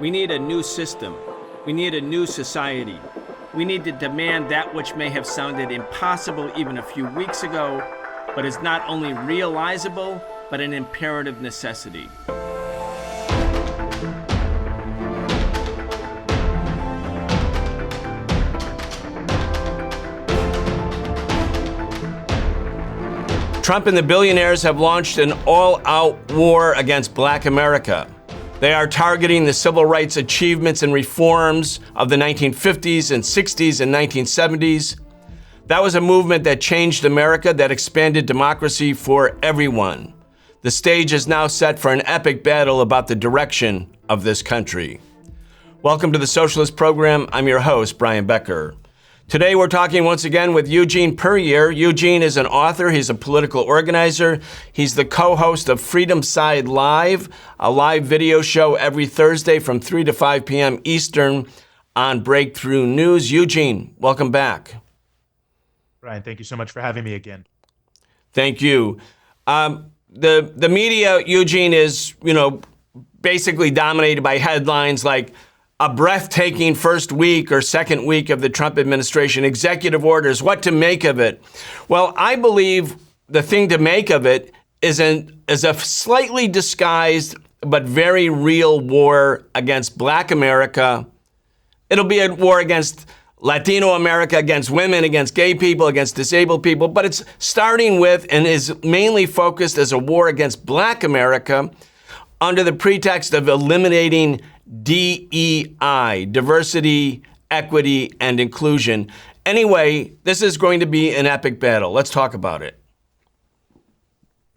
We need a new system. We need a new society. We need to demand that which may have sounded impossible even a few weeks ago, but is not only realizable, but an imperative necessity. Trump and the billionaires have launched an all-out war against Black America. They are targeting the civil rights achievements and reforms of the 1950s and 60s and 1970s. That was a movement that changed America, that expanded democracy for everyone. The stage is now set for an epic battle about the direction of this country. Welcome to the Socialist Program. I'm your host, Brian Becker. Today, we're talking once again with Eugene Puryear. Eugene is an author. He's a political organizer. He's the co-host of Freedom Side Live, a live video show every Thursday from 3 to 5 p.m. Eastern on Breakthrough News. Eugene, welcome back. Brian, thank you so much for having me again. Thank you. The media, Eugene, is, basically dominated by headlines like a breathtaking first week or second week of the Trump administration, executive orders, what to make of it. Well, I believe the thing to make of it is a slightly disguised but very real war against Black America. It'll be a war against Latino America, against women, against gay people, against disabled people, but it's starting with and is mainly focused as a war against Black America under the pretext of eliminating DEI, diversity, equity, and inclusion. Anyway, this is going to be an epic battle. Let's talk about it.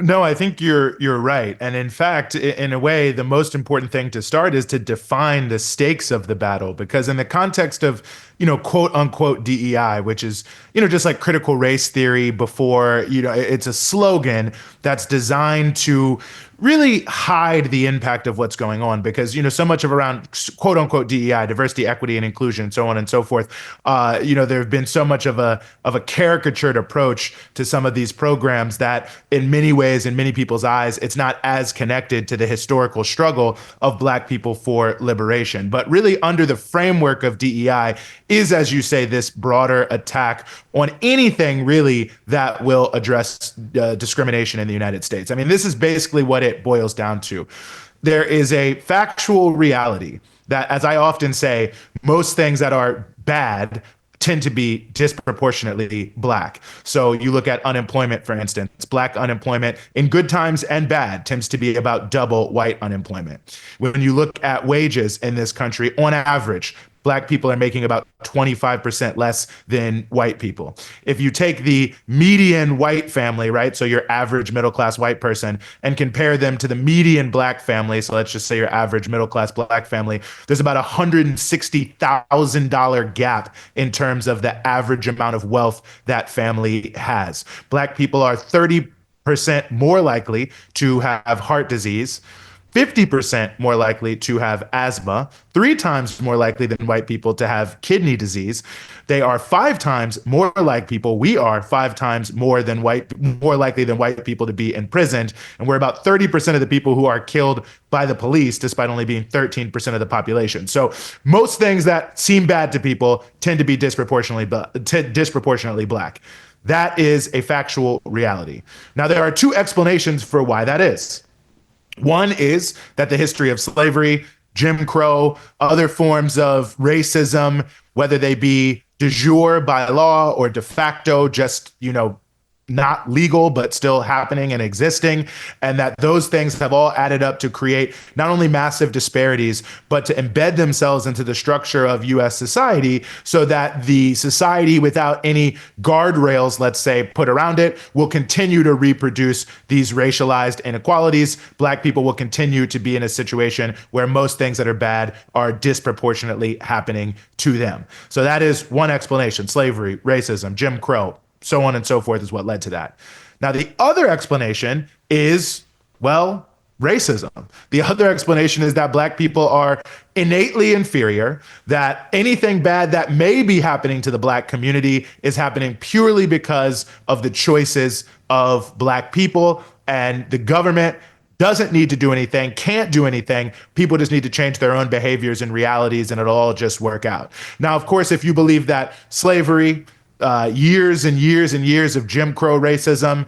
No, I think you're right. And in fact, in a way, the most important thing to start is to define the stakes of the battle, because in the context of, quote unquote DEI, which is, just like critical race theory before, it's a slogan that's designed to really hide the impact of what's going on, because, so much of around quote unquote DEI, diversity, equity, and inclusion, so on and so forth. There have been so much of a caricatured approach to some of these programs that in many ways, in many people's eyes, it's not as connected to the historical struggle of Black people for liberation. But really under the framework of DEI is, as you say, this broader attack on anything really that will address discrimination in the United States. I mean, this is basically what it boils down to. There is a factual reality that, as I often say, most things that are bad tend to be disproportionately Black. So you look at unemployment, for instance. Black unemployment in good times and bad tends to be about double white unemployment. When you look at wages in this country, on average, Black people are making about 25% less than white people. If you take the median white family, right, so your average middle-class white person, and compare them to the median Black family, so let's just say your average middle-class Black family, there's about a $160,000 gap in terms of the average amount of wealth that family has. Black people are 30% more likely to have heart disease, 50% more likely to have asthma, 3 times more likely than white people to have kidney disease. They are 5 times more like people. We are 5 times more likely than white people to be imprisoned. And we're about 30% of the people who are killed by the police, despite only being 13% of the population. So most things that seem bad to people tend to be disproportionately Black. That is a factual reality. Now, there are 2 explanations for why that is. One is that the history of slavery, Jim Crow, other forms of racism, whether they be de jure by law or de facto, just, not legal, but still happening and existing, and that those things have all added up to create not only massive disparities, but to embed themselves into the structure of U.S. society so that the society without any guardrails, let's say, put around it, will continue to reproduce these racialized inequalities. Black people will continue to be in a situation where most things that are bad are disproportionately happening to them. So that is one explanation: slavery, racism, Jim Crow, so on and so forth is what led to that. Now, the other explanation is, racism. The other explanation is that Black people are innately inferior, that anything bad that may be happening to the Black community is happening purely because of the choices of Black people, and the government doesn't need to do anything, can't do anything. People just need to change their own behaviors and realities, and it'll all just work out. Now, of course, if you believe that slavery, years and years and years of Jim Crow racism,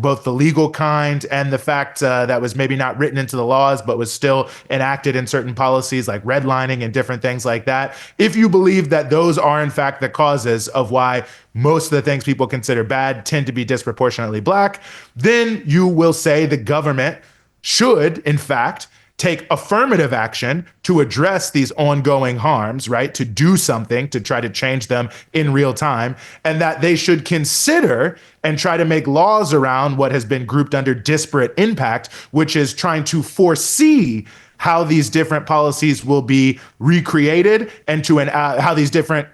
both the legal kind and the fact that was maybe not written into the laws, but was still enacted in certain policies like redlining and different things like that. If you believe that those are in fact the causes of why most of the things people consider bad tend to be disproportionately black, then you will say the government should, in fact, take affirmative action to address these ongoing harms, right? To do something to try to change them in real time, and that they should consider and try to make laws around what has been grouped under disparate impact, which is trying to foresee how these different policies will be recreated and to how these different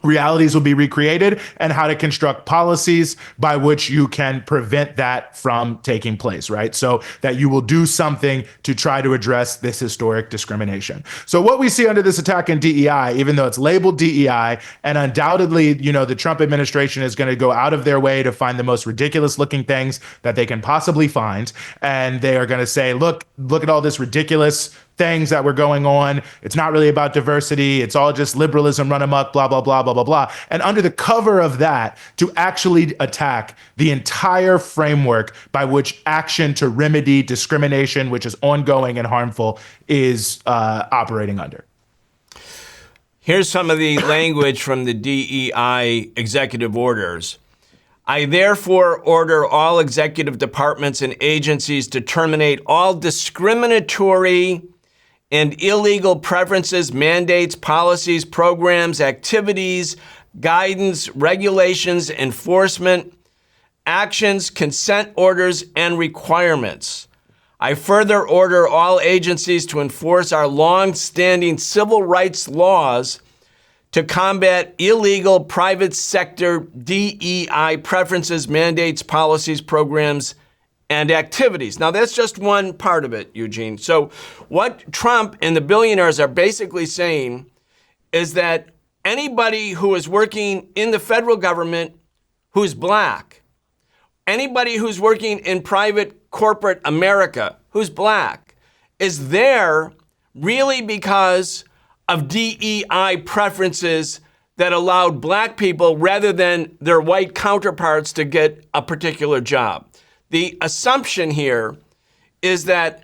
realities will be recreated and how to construct policies by which you can prevent that from taking place, right? So that you will do something to try to address this historic discrimination. So what we see under this attack in DEI, even though it's labeled DEI, and undoubtedly, the Trump administration is going to go out of their way to find the most ridiculous looking things that they can possibly find. And they are going to say, look at all this ridiculous things that were going on. It's not really about diversity. It's all just liberalism run amok, blah, blah, blah, blah, blah, blah. And under the cover of that, to actually attack the entire framework by which action to remedy discrimination, which is ongoing and harmful, is operating under. Here's some of the language from the DEI Executive Orders. I therefore order all executive departments and agencies to terminate all discriminatory and illegal preferences, mandates, policies, programs, activities, guidance, regulations, enforcement, actions, consent orders, and requirements. I further order all agencies to enforce our long-standing civil rights laws to combat illegal private sector DEI preferences, mandates, policies, programs, and activities. Now, that's just one part of it, Eugene. So what Trump and the billionaires are basically saying is that anybody who is working in the federal government who's black, anybody who's working in private corporate America who's black, is there really because of DEI preferences that allowed black people rather than their white counterparts to get a particular job. The assumption here is that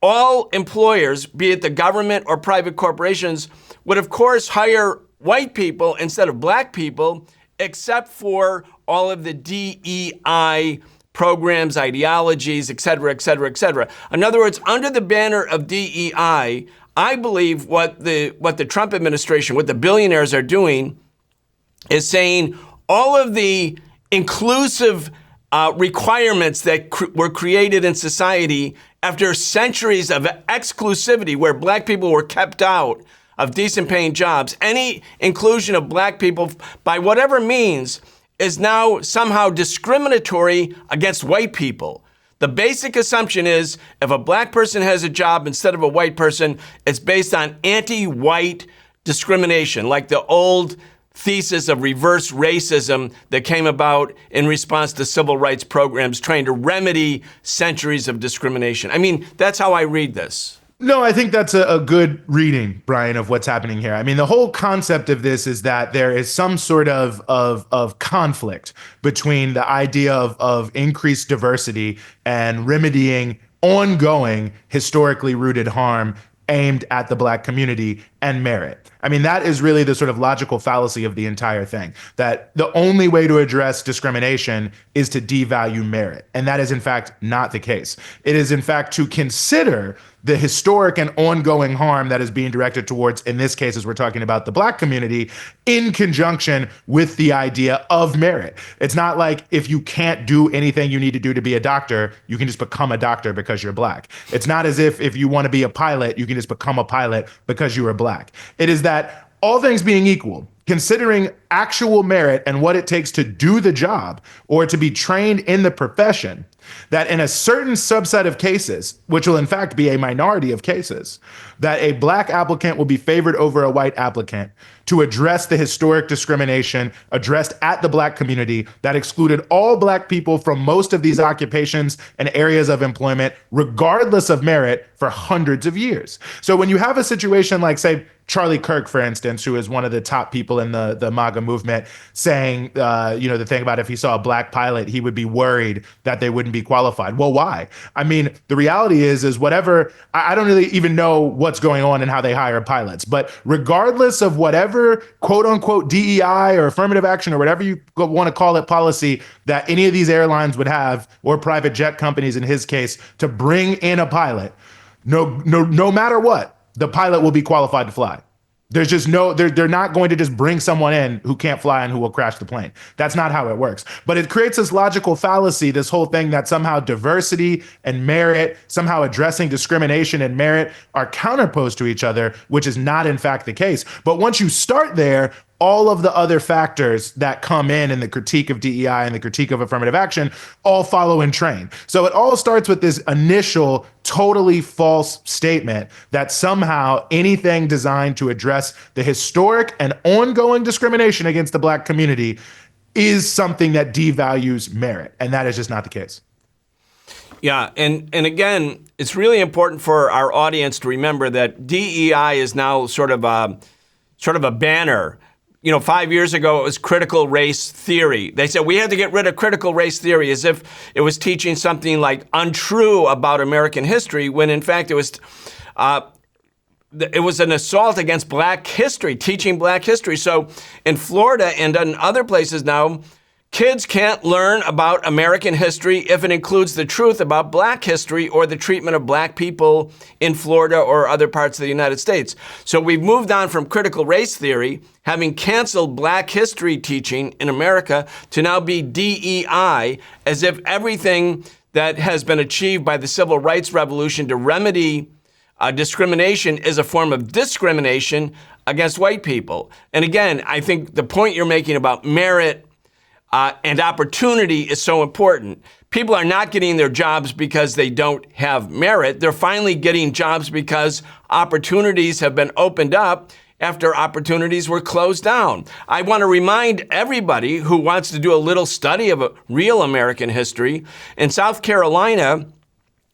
all employers, be it the government or private corporations, would of course hire white people instead of black people, except for all of the DEI programs, ideologies, et cetera, et cetera, et cetera. In other words, under the banner of DEI, I believe what the Trump administration, what the billionaires are doing is saying all of the inclusive requirements that were created in society after centuries of exclusivity where black people were kept out of decent paying jobs, any inclusion of black people by whatever means is now somehow discriminatory against white people. The basic assumption is if a black person has a job instead of a white person, it's based on anti-white discrimination, like the old thesis of reverse racism that came about in response to civil rights programs trying to remedy centuries of discrimination. I mean, that's how I read this. No, I think that's a good reading, Brian, of what's happening here. I mean, the whole concept of this is that there is some sort of conflict between the idea of increased diversity and remedying ongoing historically rooted harm aimed at the black community and merit. I mean, that is really the sort of logical fallacy of the entire thing, that the only way to address discrimination is to devalue merit. And that is, in fact, not the case. It is, in fact, to consider the historic and ongoing harm that is being directed towards, in this case, as we're talking about the black community, in conjunction with the idea of merit. It's not like if you can't do anything you need to do to be a doctor, you can just become a doctor because you're black. It's not as if you want to be a pilot, you can just become a pilot because you are black. It is that all things being equal, considering actual merit and what it takes to do the job or to be trained in the profession, that in a certain subset of cases, which will in fact be a minority of cases, that a black applicant will be favored over a white applicant to address the historic discrimination addressed at the black community that excluded all black people from most of these occupations and areas of employment, regardless of merit, for hundreds of years. So when you have a situation like, say, Charlie Kirk, for instance, who is one of the top people in the MAGA movement, saying, the thing about if he saw a black pilot, he would be worried that they wouldn't be qualified. Well, why? I mean, the reality is whatever, I don't really even know what's going on and how they hire pilots, but regardless of whatever quote unquote DEI or affirmative action or whatever you want to call it policy that any of these airlines would have, or private jet companies in his case, to bring in a pilot, no matter what, the pilot will be qualified to fly. There's just they're not going to just bring someone in who can't fly and who will crash the plane. That's not how it works. But it creates this logical fallacy, this whole thing that somehow diversity and merit, somehow addressing discrimination and merit are counterposed to each other, which is not in fact the case. But once you start there, all of the other factors that come in the critique of DEI and the critique of affirmative action all follow in train. So it all starts with this initial totally false statement that somehow anything designed to address the historic and ongoing discrimination against the black community is something that devalues merit. And that is just not the case. Yeah, and again, it's really important for our audience to remember that DEI is now sort of a banner. 5 years ago, it was critical race theory. They said we had to get rid of critical race theory as if it was teaching something like untrue about American history, when in fact it was an assault against black history, teaching black history. So in Florida and in other places now, kids can't learn about American history if it includes the truth about black history or the treatment of black people in Florida or other parts of the United States. So we've moved on from critical race theory, having canceled black history teaching in America, to now be DEI, as if everything that has been achieved by the civil rights revolution to remedy discrimination is a form of discrimination against white people. And again, I think the point you're making about merit and opportunity is so important. People are not getting their jobs because they don't have merit. They're finally getting jobs because opportunities have been opened up after opportunities were closed down. I want to remind everybody who wants to do a little study of real American history. In South Carolina,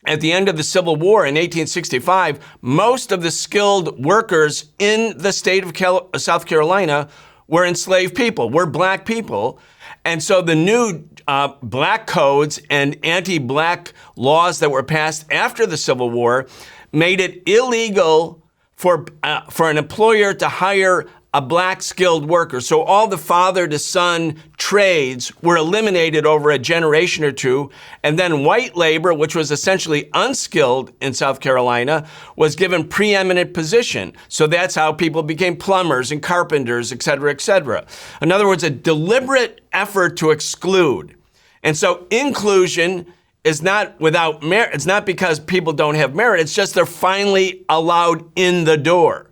at the end of the Civil War in 1865, most of the skilled workers in the state of South Carolina were enslaved people, were black people. And so the new black codes and anti-black laws that were passed after the Civil War made it illegal for an employer to hire a black skilled worker. So all the father to son trades were eliminated over a generation or two. And then white labor, which was essentially unskilled in South Carolina, was given preeminent position. So that's how people became plumbers and carpenters, et cetera, et cetera. In other words, a deliberate effort to exclude. And so inclusion is not without merit. It's not because people don't have merit. It's just they're finally allowed in the door.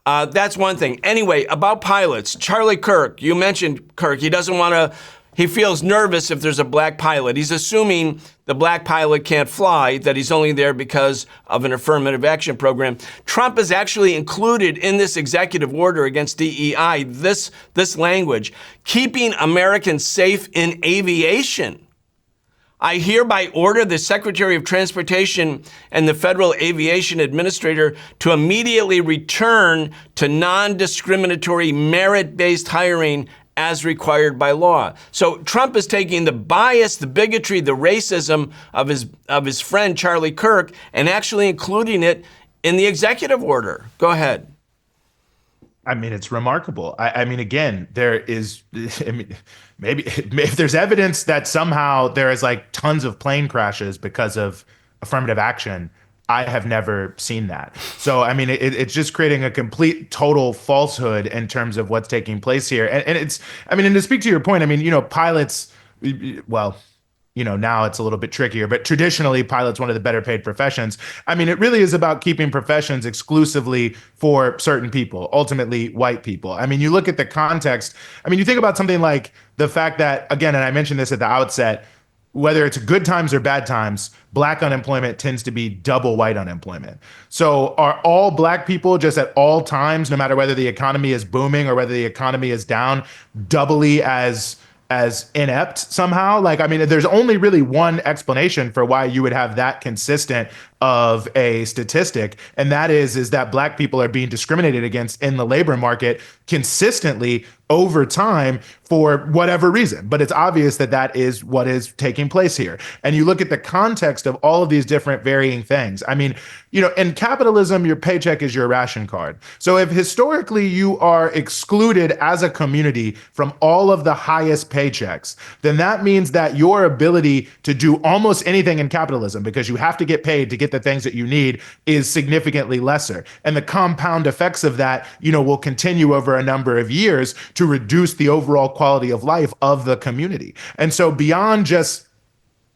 That's one thing. Anyway, about pilots, Charlie Kirk, you mentioned Kirk. He feels nervous if there's a black pilot. He's assuming the black pilot can't fly, that he's only there because of an affirmative action program. Trump has actually included in this executive order against DEI this language: keeping Americans safe in aviation. I hereby order the Secretary of Transportation and the Federal Aviation Administrator to immediately return to non-discriminatory merit-based hiring as required by law. So Trump is taking the bias, the bigotry, the racism of his friend Charlie Kirk and actually including it in the executive order. Go ahead. I mean, it's remarkable. I mean, again, maybe if there's evidence that somehow there is like tons of plane crashes because of affirmative action, I have never seen that. So, I mean, it's just creating a complete, total falsehood in terms of what's taking place here. And to speak to your point, I mean, pilots, well, now it's a little bit trickier, but traditionally pilots one of the better paid professions. I mean, it really is about keeping professions exclusively for certain people, ultimately white people. I mean, you look at the context. I mean, you think about something like the fact that, again, and I mentioned this at the outset, whether it's good times or bad times, black unemployment tends to be double white unemployment. So are all black people just at all times, no matter whether the economy is booming or whether the economy is down, doubly as inept somehow? Like, I mean, there's only really one explanation for why you would have that consistent of a statistic, and that is that black people are being discriminated against in the labor market consistently over time for whatever reason. But it's obvious that that is what is taking place here. And you look at the context of all of these different varying things. I mean, in capitalism, your paycheck is your ration card. So if historically you are excluded as a community from all of the highest paychecks, then that means that your ability to do almost anything in capitalism, because you have to get paid to get the things that you need, is significantly lesser. And the compound effects of that, will continue over a number of years to reduce the overall quality of life of the community. And so beyond just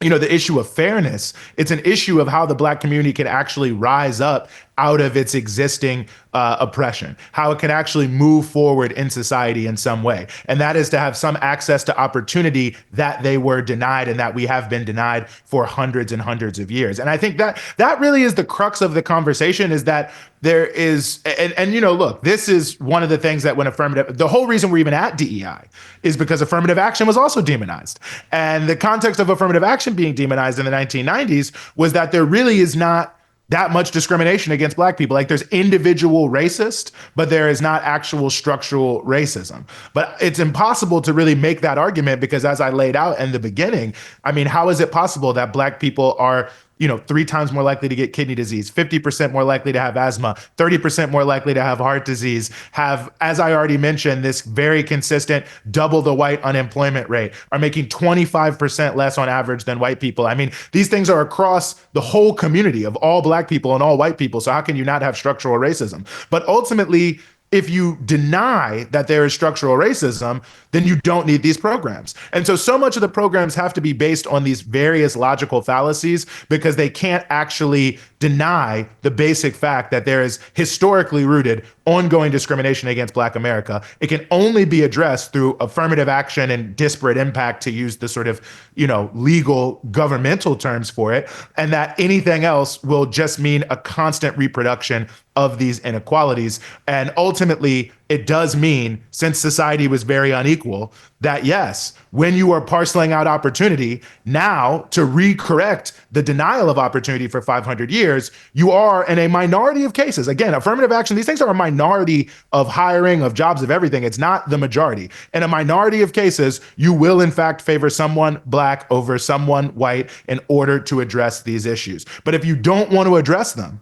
the issue of fairness, it's an issue of how the black community can actually rise up out of its existing oppression, how it can actually move forward in society in some way. And that is to have some access to opportunity that they were denied and that we have been denied for hundreds and hundreds of years. And I think that really is the crux of the conversation, is that there is, and look, this is one of the things that when the whole reason we're even at DEI is because affirmative action was also demonized. And the context of affirmative action being demonized in the 1990s was that there really is not that much discrimination against black people. Like, there's individual racist, but there is not actual structural racism. But it's impossible to really make that argument because, as I laid out in the beginning, I mean, how is it possible that black people are 3 times more likely to get kidney disease, 50% more likely to have asthma, 30% more likely to have heart disease, have, as I already mentioned, this very consistent double the white unemployment rate, are making 25% less on average than white people? I mean, these things are across the whole community of all black people and all white people. So how can you not have structural racism? But ultimately, if you deny that there is structural racism, then you don't need these programs. And so much of the programs have to be based on these various logical fallacies because they can't actually deny the basic fact that there is historically rooted ongoing discrimination against Black America. It can only be addressed through affirmative action and disparate impact, to use the sort of, legal governmental terms for it. And that anything else will just mean a constant reproduction of these inequalities. And ultimately, it does mean, since society was very unequal, that yes, when you are parceling out opportunity, now to recorrect the denial of opportunity for 500 years, you are in a minority of cases. Again, affirmative action, these things are a minority of hiring, of jobs, of everything. It's not the majority. In a minority of cases, you will in fact favor someone Black over someone white in order to address these issues. But if you don't want to address them,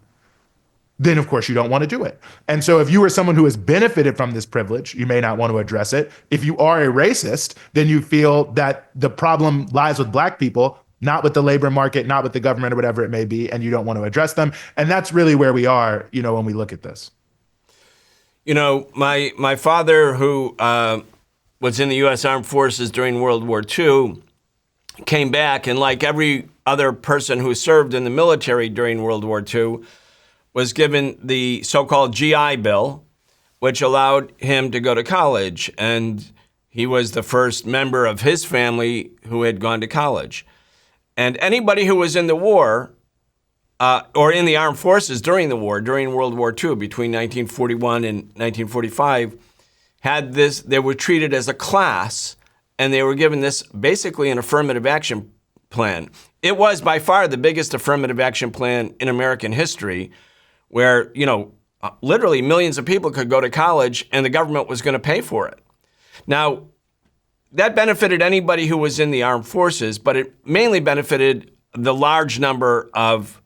then of course you don't want to do it. And so if you are someone who has benefited from this privilege, you may not want to address it. If you are a racist, then you feel that the problem lies with Black people, not with the labor market, not with the government, or whatever it may be, and you don't want to address them. And that's really where we are, when we look at this. My father, who was in the U.S. Armed Forces during World War II, came back, and like every other person who served in the military during World War II, was given the so-called GI Bill, which allowed him to go to college. And he was the first member of his family who had gone to college. And anybody who was in the war or in the armed forces during the war, during World War II, between 1941 and 1945, they were treated as a class, and they were given this basically an affirmative action plan. It was by far the biggest affirmative action plan in American history, where, literally millions of people could go to college and the government was going to pay for it. Now, that benefited anybody who was in the armed forces, but it mainly benefited the large number of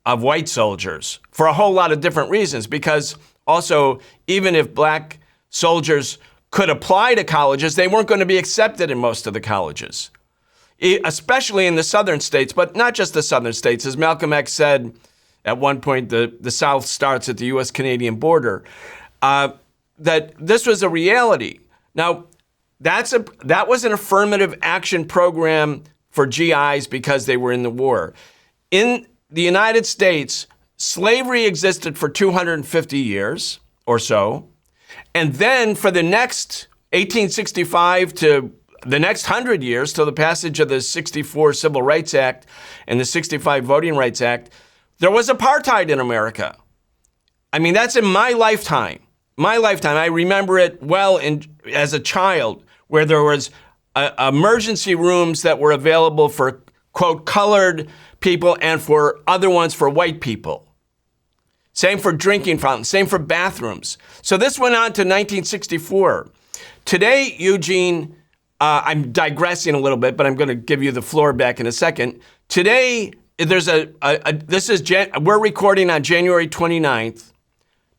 white soldiers for a whole lot of different reasons, because also, even if Black soldiers could apply to colleges, they weren't going to be accepted in most of the colleges, especially in the southern states, but not just the southern states. As Malcolm X said, at one point, the South starts at the U.S.-Canadian border, that this was a reality. Now, that was an affirmative action program for GIs because they were in the war. In the United States, slavery existed for 250 years or so. And then for the next 1865 to the next 100 years, till the passage of the 64 Civil Rights Act and the 65 Voting Rights Act, there was apartheid in America. I mean, that's in my lifetime. My lifetime. I remember it well as a child, where there was emergency rooms that were available for, quote, colored people and for other ones for white people. Same for drinking fountains, same for bathrooms. So this went on to 1964. Today, Eugene, I'm digressing a little bit, but I'm going to give you the floor back in a second. Today, we're recording on January 29th,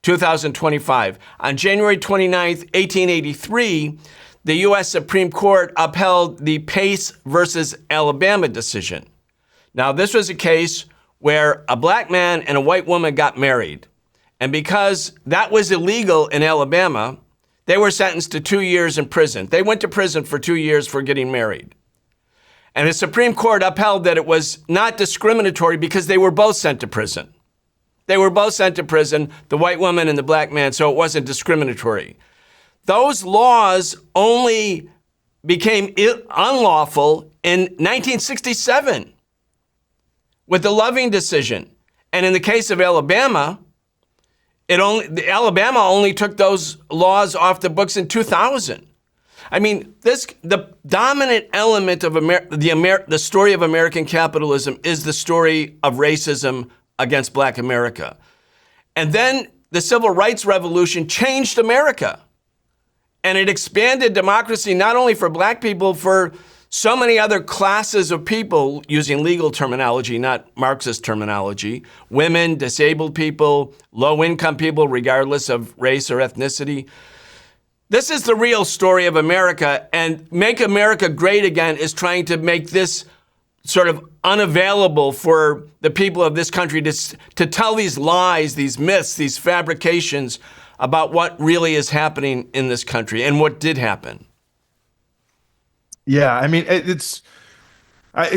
2025. On January 29th, 1883, the U.S. Supreme Court upheld the Pace versus Alabama decision. Now, this was a case where a black man and a white woman got married. And because that was illegal in Alabama, they were sentenced to 2 years in prison. They went to prison for 2 years for getting married. And the Supreme Court upheld that it was not discriminatory because they were both sent to prison. They were both sent to prison, the white woman and the black man, so it wasn't discriminatory. Those laws only became unlawful in 1967 with the Loving decision. And in the case of Alabama, Alabama only took those laws off the books in 2000. I mean, the dominant element of the story of American capitalism is the story of racism against Black America. And then the Civil Rights Revolution changed America. And it expanded democracy not only for Black people, for so many other classes of people, using legal terminology, not Marxist terminology: women, disabled people, low-income people, regardless of race or ethnicity. This is the real story of America, and Make America Great Again is trying to make this sort of unavailable for the people of this country to tell these lies, these myths, these fabrications about what really is happening in this country and what did happen. Yeah, I mean,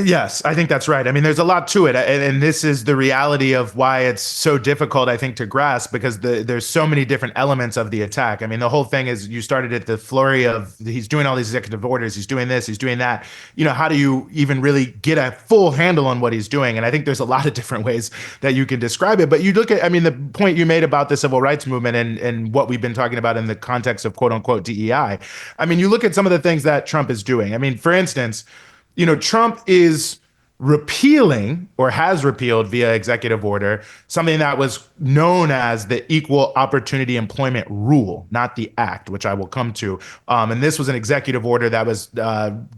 yes, I think that's right. I mean, there's a lot to it. And this is the reality of why it's so difficult, I think, to grasp, because there's so many different elements of the attack. I mean, the whole thing is, you started at the flurry of, he's doing all these executive orders, he's doing this, he's doing that. You know, how do you even really get a full handle on what he's doing? And I think there's a lot of different ways that you can describe it. But you look at, I mean, the point you made about the civil rights movement and what we've been talking about in the context of quote unquote DEI. I mean, you look at some of the things that Trump is doing. I mean, for instance, you know, Trump is repealing, or has repealed via executive order, something that was known as the Equal Opportunity Employment Rule, not the Act, which I will come to. And this was an executive order that was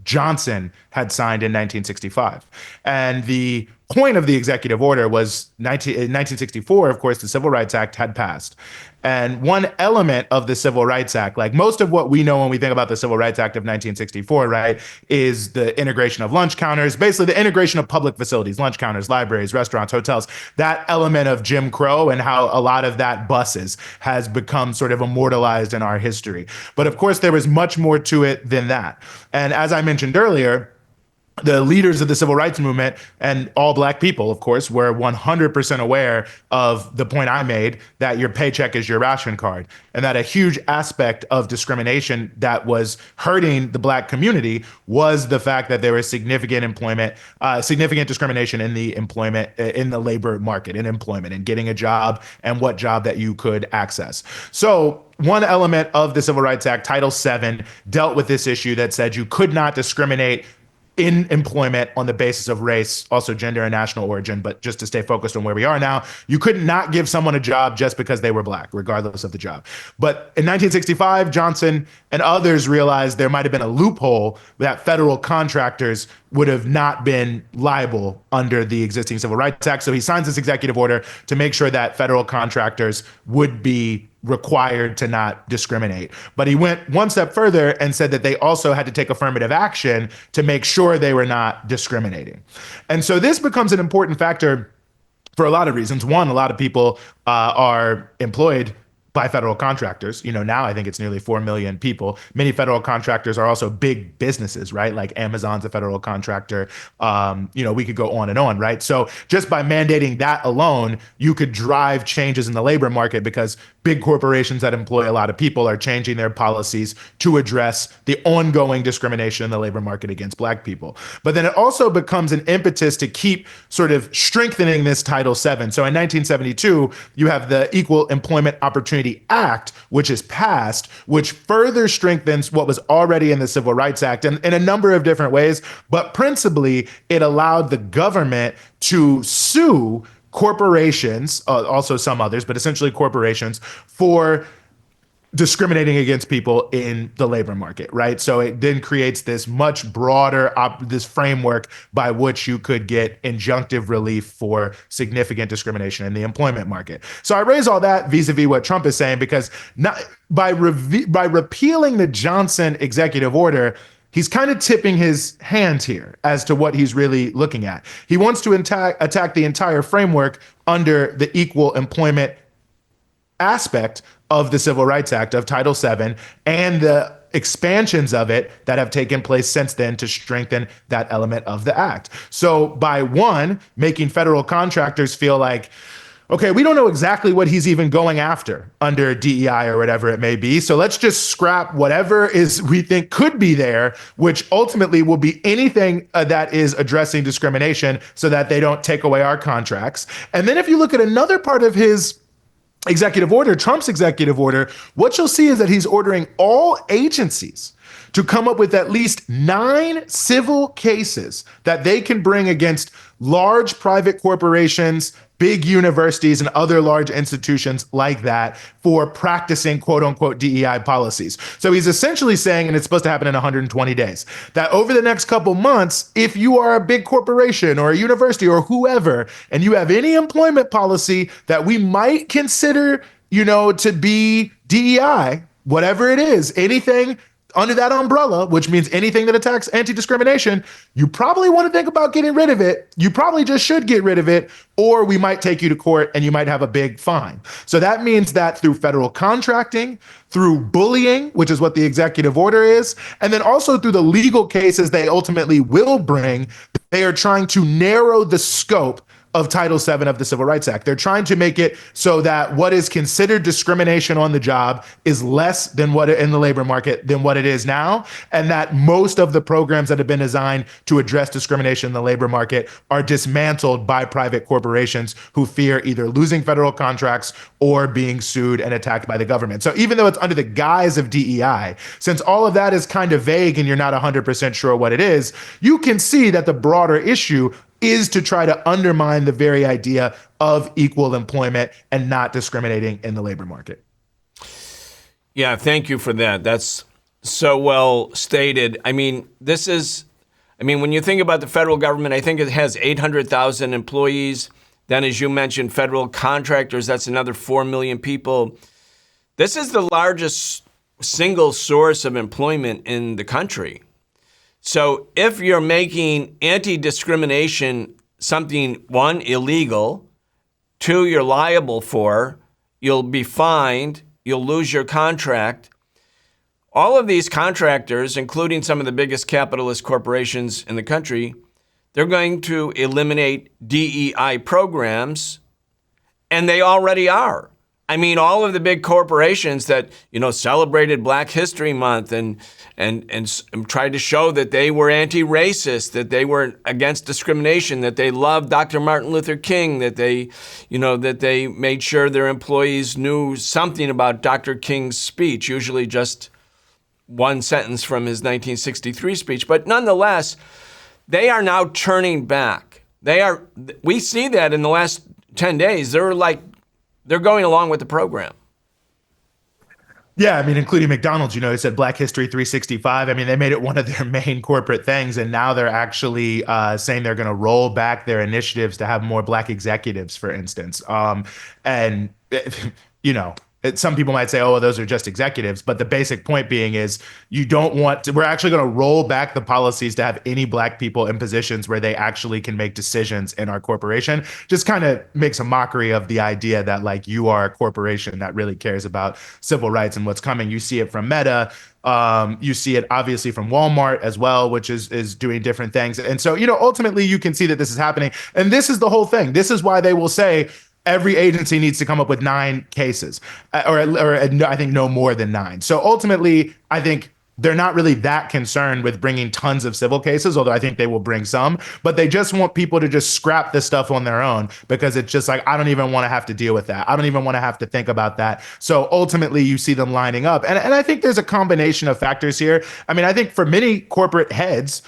Johnson had signed in 1965. And the point of the executive order was in 1964, of course, the Civil Rights Act had passed. And one element of the Civil Rights Act, like most of what we know when we think about the Civil Rights Act of 1964, right, is the integration of lunch counters, basically the integration of public facilities, lunch counters, libraries, restaurants, hotels, that element of Jim Crow and how a lot of that buses has become sort of immortalized in our history. But of course, there was much more to it than that. And as I mentioned earlier, the leaders of the civil rights movement, and all Black people, of course, were 100% aware of the point I made, that your paycheck is your ration card, and that a huge aspect of discrimination that was hurting the Black community was the fact that there was significant discrimination in the employment, in the labor market, in employment, and getting a job and what job that you could access. So one element of the Civil Rights Act, Title VII, dealt with this issue that said you could not discriminate in employment on the basis of race, also gender and national origin. But just to stay focused on where we are now, you could not give someone a job just because they were Black, regardless of the job. But in 1965, Johnson and others realized there might have been a loophole that federal contractors would have not been liable under the existing Civil Rights Act. So he signs this executive order to make sure that federal contractors would be required to not discriminate. But he went one step further and said that they also had to take affirmative action to make sure they were not discriminating. And so this becomes an important factor for a lot of reasons. One, a lot of people are employed by federal contractors. Now I think it's nearly 4 million people. Many federal contractors are also big businesses, right? Like Amazon's a federal contractor. We could go on and on, right? So just by mandating that alone, you could drive changes in the labor market because big corporations that employ a lot of people are changing their policies to address the ongoing discrimination in the labor market against Black people. But then it also becomes an impetus to keep sort of strengthening this Title VII. So in 1972, you have the Equal Employment Opportunity Act, which is passed, which further strengthens what was already in the Civil Rights Act in a number of different ways. But principally, it allowed the government to sue corporations, also some others, but essentially corporations, for discriminating against people in the labor market, right? So it then creates this much broader, this framework by which you could get injunctive relief for significant discrimination in the employment market. So I raise all that vis-a-vis what Trump is saying, because by repealing the Johnson executive order, he's kind of tipping his hand here as to what he's really looking at. He wants to attack the entire framework under the equal employment aspect of the Civil Rights Act, of Title VII, and the expansions of it that have taken place since then to strengthen that element of the act. So by making federal contractors feel like, okay, we don't know exactly what he's even going after under DEI or whatever it may be. So let's just scrap whatever we think could be there, which ultimately will be anything that is addressing discrimination so that they don't take away our contracts. And then if you look at another part of his executive order, Trump's executive order, what you'll see is that he's ordering all agencies to come up with at least 9 civil cases that they can bring against large private corporations, big universities, and other large institutions like that for practicing quote unquote DEI policies. So he's essentially saying, and it's supposed to happen in 120 days, that over the next couple months, if you are a big corporation or a university or whoever, and you have any employment policy that we might consider, to be DEI, whatever it is, anything under that umbrella, which means anything that attacks anti-discrimination, you probably want to think about getting rid of it. You probably just should get rid of it, or we might take you to court and you might have a big fine. So that means that through federal contracting, through bullying, which is what the executive order is, and then also through the legal cases they ultimately will bring, they are trying to narrow the scope of Title VII of the Civil Rights Act. They're trying to make it so that what is considered discrimination on the job is less than what in the labor market than what it is now, and that most of the programs that have been designed to address discrimination in the labor market are dismantled by private corporations who fear either losing federal contracts or being sued and attacked by the government. So even though it's under the guise of DEI, since all of that is kind of vague and you're not 100% sure what it is, you can see that the broader issue is to try to undermine the very idea of equal employment and not discriminating in the labor market. Yeah, thank you for that. That's so well stated. I mean, when you think about the federal government, I think it has 800,000 employees. Then, as you mentioned, federal contractors, that's another 4 million people. This is the largest single source of employment in the country. So if you're making anti-discrimination something, 1, illegal, 2, you're liable for, you'll be fined, you'll lose your contract. All of these contractors, including some of the biggest capitalist corporations in the country, they're going to eliminate DEI programs, and they already are. I mean, all of the big corporations that, celebrated Black History Month and tried to show that they were anti-racist, that they were against discrimination, that they loved Dr. Martin Luther King, that they made sure their employees knew something about Dr. King's speech, usually just one sentence from his 1963 speech. But nonetheless, they are now turning back. We see that in the last 10 days. They're going along with the program. Yeah, including McDonald's, it said Black History 365. They made it one of their main corporate things, and now they're actually saying they're going to roll back their initiatives to have more Black executives, for instance. some people might say, oh, well, those are just executives. But the basic point being is you don't want to, we're actually going to roll back the policies to have any Black people in positions where they actually can make decisions in our corporation. Just kind of makes a mockery of the idea that like you are a corporation that really cares about civil rights and what's coming. You see it from Meta. You see it obviously from Walmart as well, which is doing different things. And so, ultimately you can see that this is happening. And this is the whole thing. This is why they will say every agency needs to come up with 9 cases, or I think no more than 9. So ultimately, I think they're not really that concerned with bringing tons of civil cases, although I think they will bring some, but they just want people to just scrap this stuff on their own because it's just like, I don't even want to have to deal with that. I don't even want to have to think about that. So ultimately you see them lining up. And I think there's a combination of factors here. I mean, I think for many corporate heads,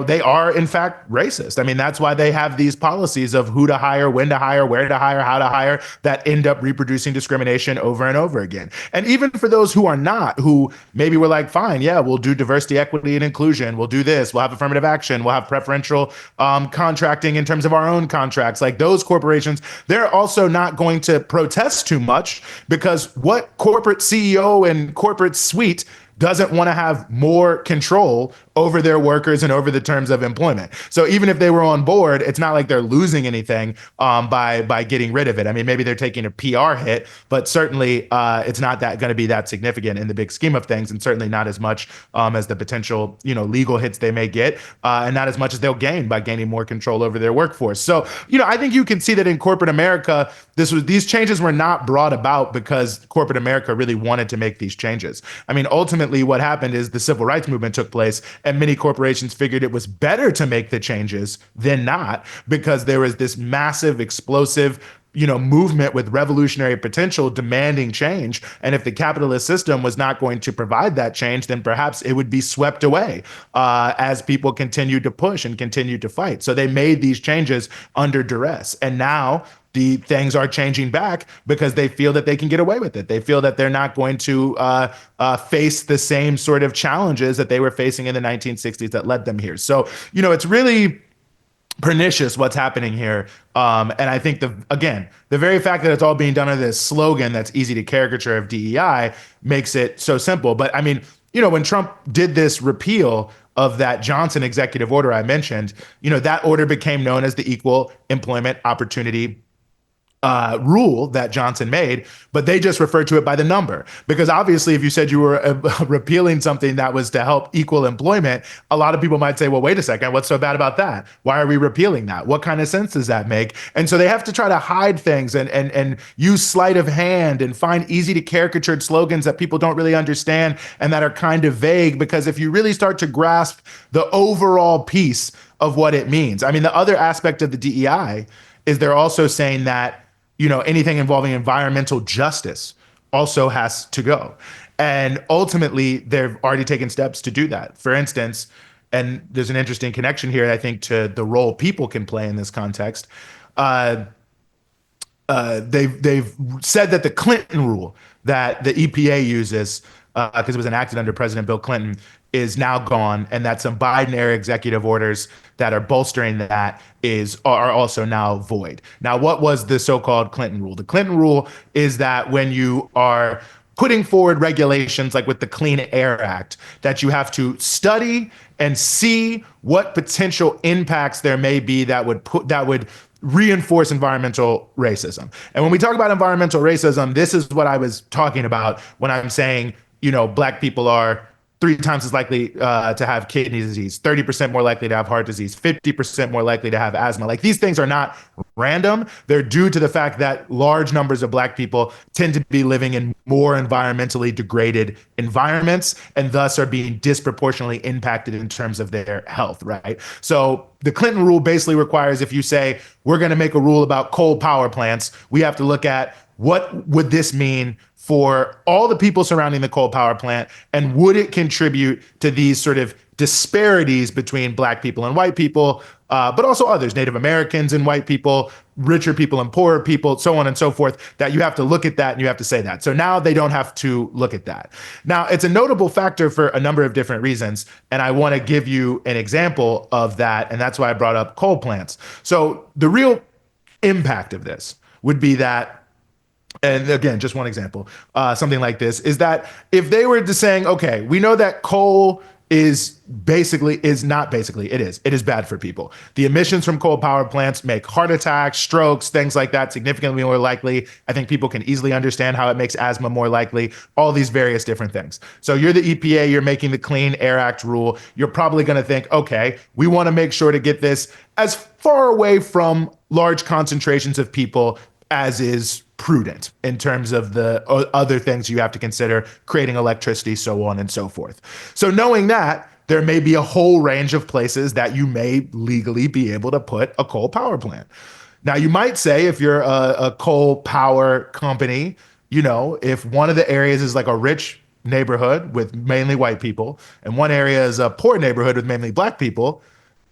they are in fact racist. I mean, that's why they have these policies of who to hire, when to hire, where to hire, how to hire, that end up reproducing discrimination over and over again. And even for those who are not, who maybe were like, fine, yeah, we'll do diversity, equity, and inclusion. We'll do this. We'll have affirmative action. We'll have preferential contracting in terms of our own contracts. Like those corporations, they're also not going to protest too much because what corporate CEO and corporate suite doesn't want to have more control over their workers and over the terms of employment. So even if they were on board, it's not like they're losing anything by getting rid of it. I mean, maybe they're taking a PR hit, but certainly it's not that going to be that significant in the big scheme of things, and certainly not as much as the potential legal hits they may get, and not as much as they'll gain by gaining more control over their workforce. So I think you can see that in corporate America, these changes were not brought about because corporate America really wanted to make these changes. I mean, ultimately, what happened is the civil rights movement took place, and many corporations figured it was better to make the changes than not because there was this massive, explosive movement with revolutionary potential demanding change. And if the capitalist system was not going to provide that change, then perhaps it would be swept away as people continued to push and continued to fight. So they made these changes under duress. And now the things are changing back because they feel that they can get away with it. They feel that they're not going to face the same sort of challenges that they were facing in the 1960s that led them here. So, it's really pernicious what's happening here. And I think the very fact that it's all being done under this slogan that's easy to caricature of DEI makes it so simple. But I mean, when Trump did this repeal of that Johnson executive order I mentioned, that order became known as the Equal Employment Opportunity rule that Johnson made, but they just referred to it by the number. Because obviously, if you said you were repealing something that was to help equal employment, a lot of people might say, well, wait a second, what's so bad about that? Why are we repealing that? What kind of sense does that make? And so they have to try to hide things and use sleight of hand and find easy to caricatured slogans that people don't really understand and that are kind of vague, because if you really start to grasp the overall piece of what it means, I mean, the other aspect of the DEI is they're also saying that anything involving environmental justice also has to go. And ultimately, they've already taken steps to do that. For instance, and there's an interesting connection here, I think, to the role people can play in this context. They've said that the Clinton rule that the EPA uses, because it was enacted under President Bill Clinton, is now gone, and that some Biden-era executive orders that are bolstering that are also now void. Now, what was the so-called Clinton rule? The Clinton rule is that when you are putting forward regulations like with the Clean Air Act, that you have to study and see what potential impacts there may be that would reinforce environmental racism. And when we talk about environmental racism, this is what I was talking about when I'm saying, Black people are 3 times as likely to have kidney disease, 30% more likely to have heart disease, 50% more likely to have asthma. Like, these things are not random. They're due to the fact that large numbers of Black people tend to be living in more environmentally degraded environments and thus are being disproportionately impacted in terms of their health, right? So the Clinton rule basically requires, if you say, we're going to make a rule about coal power plants, we have to look at what would this mean for all the people surrounding the coal power plant, and would it contribute to these sort of disparities between Black people and white people, but also others, Native Americans and white people, richer people and poorer people, so on and so forth, that you have to look at that and you have to say that. So now they don't have to look at that. Now, it's a notable factor for a number of different reasons, and I want to give you an example of that, and that's why I brought up coal plants. So the real impact of this would be that and again, just one example, something like this is that if they were to saying, okay, we know that coal is not basically, it is bad for people. The emissions from coal power plants make heart attacks, strokes, things like that significantly more likely. I think people can easily understand how it makes asthma more likely, all these various different things. So you're the EPA, you're making the Clean Air Act rule. You're probably going to think, okay, we want to make sure to get this as far away from large concentrations of people as is prudent in terms of the other things you have to consider, creating electricity, so on and so forth. So knowing that, there may be a whole range of places that you may legally be able to put a coal power plant. Now, you might say if you're a coal power company, if one of the areas is like a rich neighborhood with mainly white people and one area is a poor neighborhood with mainly black people,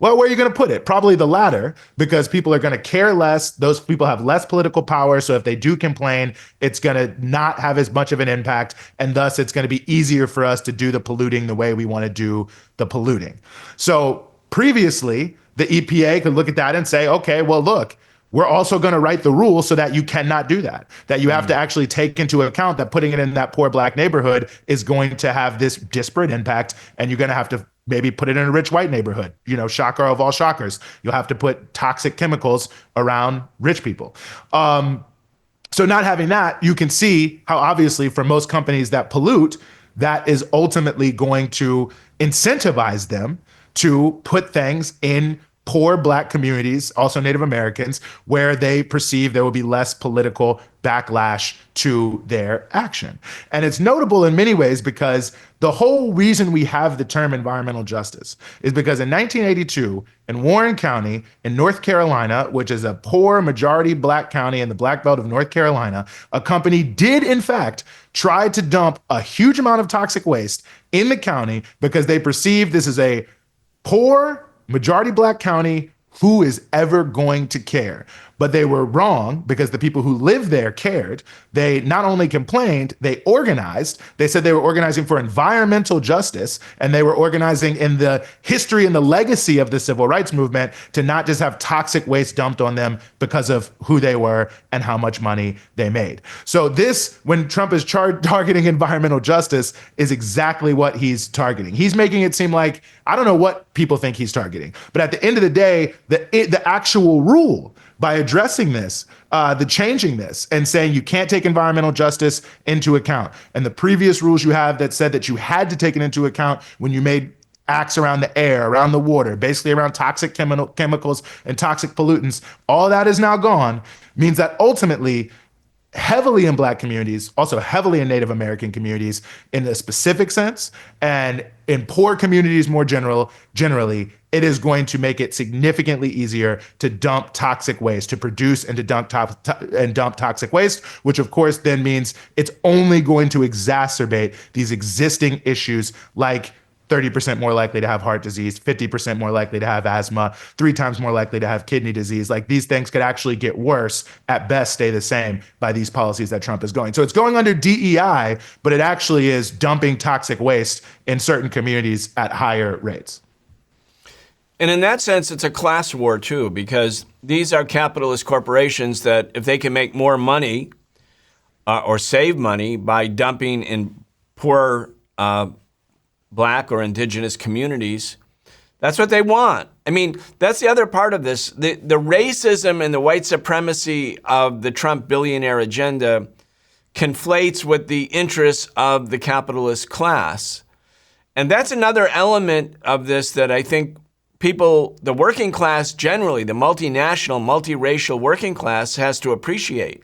well, where are you going to put it? Probably the latter, because people are going to care less. Those people have less political power. So if they do complain, it's going to not have as much of an impact. And thus, it's going to be easier for us to do the polluting the way we want to do the polluting. So previously, the EPA could look at that and say, okay, well, look, we're also going to write the rules so that you cannot do that, that you have to actually take into account that putting it in that poor black neighborhood is going to have this disparate impact. And you're going to have to maybe put it in a rich white neighborhood, shocker of all shockers. You'll have to put toxic chemicals around rich people. So not having that, you can see how obviously for most companies that pollute, that is ultimately going to incentivize them to put things in poor black communities, also Native Americans, where they perceive there will be less political backlash to their action. And it's notable in many ways because the whole reason we have the term environmental justice is because in 1982, in Warren County in North Carolina, which is a poor majority black county in the Black Belt of North Carolina, a company did in fact try to dump a huge amount of toxic waste in the county because they perceived this is a poor majority black county. Who is ever going to care? But they were wrong because the people who lived there cared. They not only complained, they organized. They said they were organizing for environmental justice, and they were organizing in the history and the legacy of the civil rights movement to not just have toxic waste dumped on them because of who they were and how much money they made. So this, when Trump is targeting environmental justice, is exactly what he's targeting. He's making it seem like, I don't know what people think he's targeting, but at the end of the day, the actual rule by addressing this, the changing this and saying you can't take environmental justice into account. And the previous rules you have that said that you had to take it into account when you made acts around the air, around the water, basically around toxic chemicals and toxic pollutants, all that is now gone, means that ultimately heavily in black communities, also heavily in Native American communities in a specific sense, and in poor communities more generally, it is going to make it significantly easier to dump toxic waste, to produce and to dump toxic waste, which of course then means it's only going to exacerbate these existing issues like 30% more likely to have heart disease, 50% more likely to have asthma, 3 times more likely to have kidney disease. Like these things could actually get worse, at best stay the same by these policies that Trump is going. So it's going under DEI, but it actually is dumping toxic waste in certain communities at higher rates. And in that sense, it's a class war too, because these are capitalist corporations that if they can make more money or save money by dumping in poor Black or indigenous communities, that's what they want. I mean, that's the other part of this. The racism and the white supremacy of the Trump billionaire agenda conflates with the interests of the capitalist class. And that's another element of this that I think people, the working class generally, the multinational, multiracial working class has to appreciate.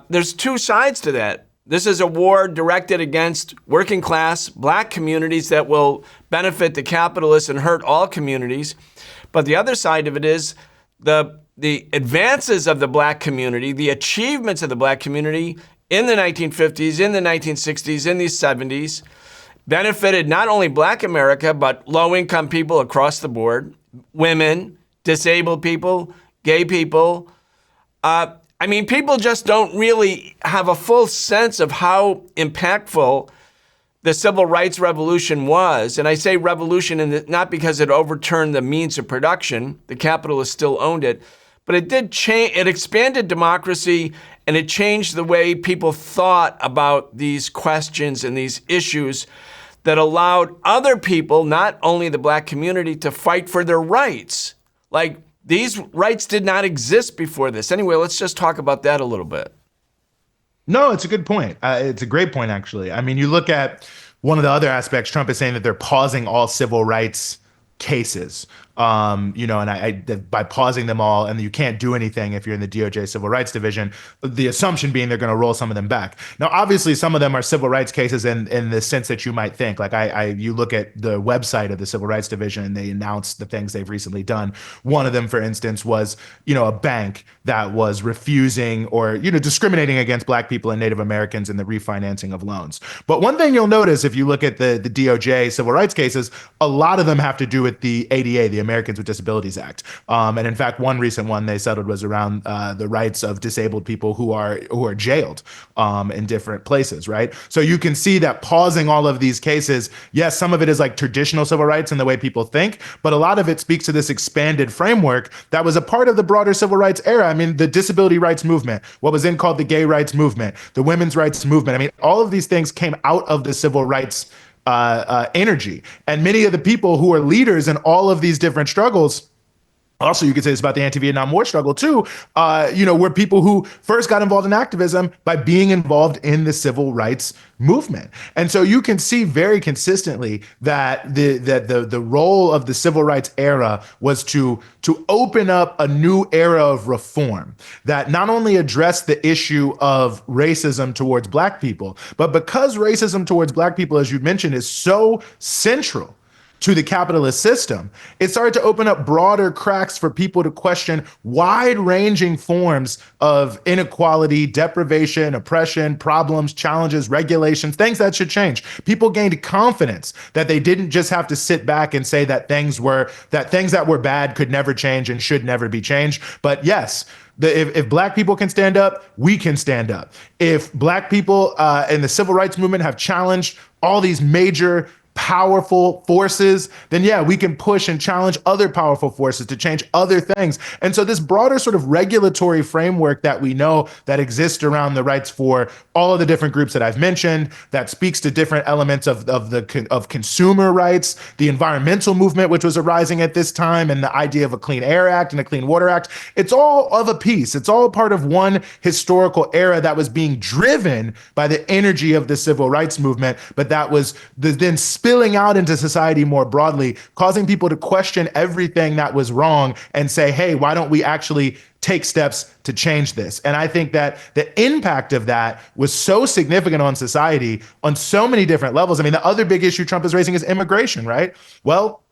There's 2 sides to that. This is a war directed against working class black communities that will benefit the capitalists and hurt all communities. But the other side of it is the advances of the black community, the achievements of the black community in the 1950s, in the 1960s, in the 70s, benefited not only black America, but low-income people across the board, women, disabled people, gay people. I mean, people just don't really have a full sense of how impactful the civil rights revolution was. And I say revolution not because it overturned the means of production, the capitalists still owned it, but it did change. It expanded democracy, and it changed the way people thought about these questions and these issues that allowed other people, not only the Black community, to fight for their rights. Like, these rights did not exist before this. Anyway, let's just talk about that a little bit. No, it's a good point. It's a great point, actually. I mean, you look at one of the other aspects, Trump is saying that they're pausing all civil rights cases. By pausing them all, and you can't do anything if you're in the DOJ Civil Rights Division, the assumption being they're going to roll some of them back. Now, obviously, some of them are civil rights cases in the sense that you might think. Like, you look at the website of the Civil Rights Division, and they announce the things they've recently done. One of them, for instance, was, a bank that was refusing or, discriminating against Black people and Native Americans in the refinancing of loans. But one thing you'll notice if you look at the DOJ civil rights cases, a lot of them have to do with the ADA, the Americans with Disabilities Act. And in fact, one recent one they settled was around the rights of disabled people who are jailed in different places, right? So you can see that pausing all of these cases, yes, some of it is like traditional civil rights in the way people think, but a lot of it speaks to this expanded framework that was a part of the broader civil rights era. I mean, the disability rights movement, what was then called the gay rights movement, the women's rights movement. I mean, all of these things came out of the civil rights energy. And many of the people who are leaders in all of these different struggles, also, you could say this about the anti-Vietnam War struggle too, were people who first got involved in activism by being involved in the civil rights movement. And so you can see very consistently that the role of the civil rights era was to open up a new era of reform that not only addressed the issue of racism towards Black people, but because racism towards Black people, as you mentioned, is so central to the capitalist system, it started to open up broader cracks for people to question wide-ranging forms of inequality, deprivation, oppression, problems, challenges, regulations, things that should change. People gained confidence that they didn't just have to sit back and say that things that were bad could never change and should never be changed. But yes, if Black people can stand up, we can stand up. If Black people in the civil rights movement have challenged all these major powerful forces, then yeah, we can push and challenge other powerful forces to change other things. And so this broader sort of regulatory framework that we know that exists around the rights for all of the different groups that I've mentioned, that speaks to different elements of consumer rights, the environmental movement, which was arising at this time, and the idea of a Clean Air Act and a Clean Water Act, it's all of a piece. It's all part of one historical era that was being driven by the energy of the civil rights movement, but that was then spilling out into society more broadly, causing people to question everything that was wrong and say, hey, why don't we actually take steps to change this? And I think that the impact of that was so significant on society on so many different levels. I mean, the other big issue Trump is raising is immigration, right? Well,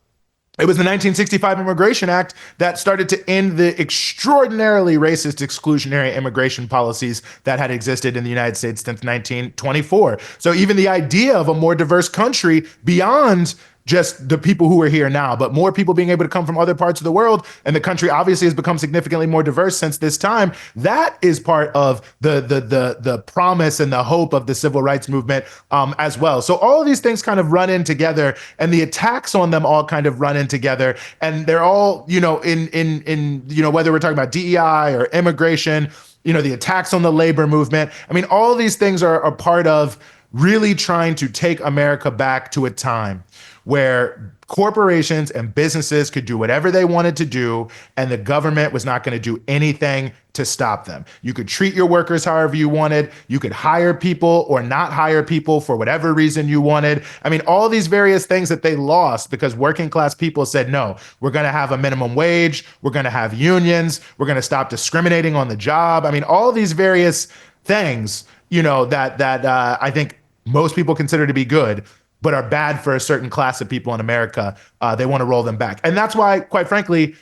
it was the 1965 Immigration Act that started to end the extraordinarily racist exclusionary immigration policies that had existed in the United States since 1924. So even the idea of a more diverse country beyond just the people who are here now, but more people being able to come from other parts of the world, and the country obviously has become significantly more diverse since this time. That is part of the promise and the hope of the civil rights movement as well. So all of these things kind of run in together, and the attacks on them all kind of run in together, and they're all, in whether we're talking about DEI or immigration, the attacks on the labor movement. I mean, all of these things are part of really trying to take America back to a time where corporations and businesses could do whatever they wanted to do, and the government was not going to do anything to stop them. You could treat your workers however you wanted. You could hire people or not hire people for whatever reason you wanted. I mean, all these various things that they lost because working class people said, no, we're going to have a minimum wage. We're going to have unions. We're going to stop discriminating on the job. I mean, all these various things, that I think most people consider to be good, but are bad for a certain class of people in America. They want to roll them back. And that's why, quite frankly,